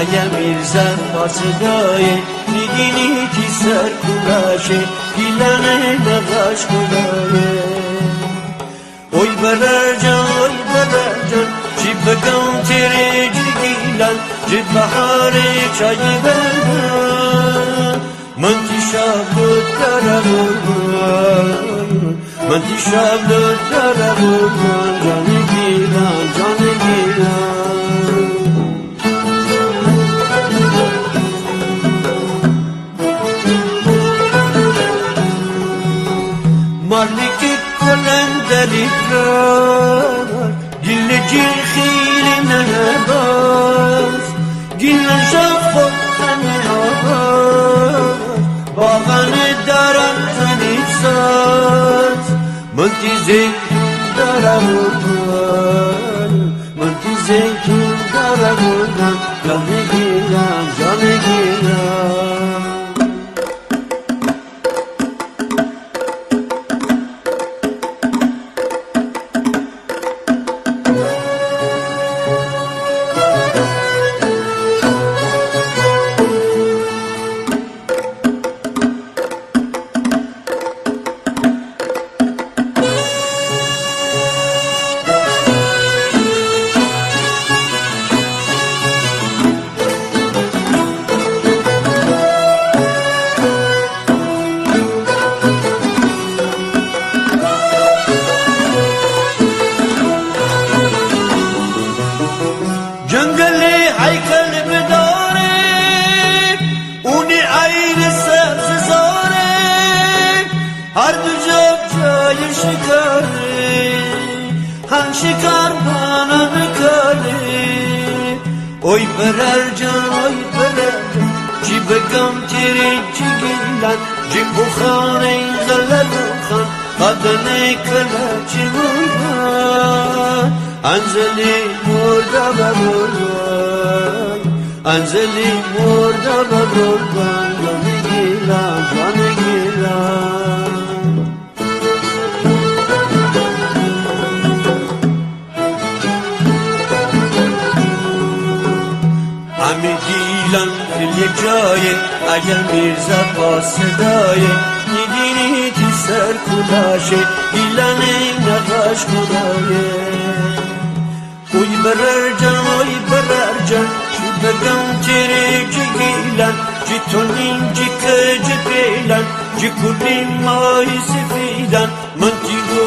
ایا میرزا پاسدای نگینی تی سر کلاشه گیلانه نقاش کلایه oy بررجان چی بگم تیره جگیلان جی بحاره چای بردن من تی شابلوت درمون من تی شابلوت درمون جان گیلان مالکی کلندری رار گل جیخیل نهباز گل شفق نهباز باغن دارم تنیف ساز من تی زیتون دارم من تی زیتون دارم جان گیرم جنگلی هیکل بداره اونی عین سبز زاره هر دو جای شکاره هم شکار بانه بکاره oy بررجان چی بگم تیری چی گیلن چی بخانه غلب خان قدنه کلا چی بودن انزلی مرده ببردن انزلی مرده ببردن جان گیلان همی گیلان فیل یک جایه اگر میرزا پاسدایه نگینی تی سر کلاشه گیلانه نقاش کلایه oy بررجان چی بگم تیره چی گیلان چی تونین چی کجی پیلان چی کلین مای سفیدان من تی گو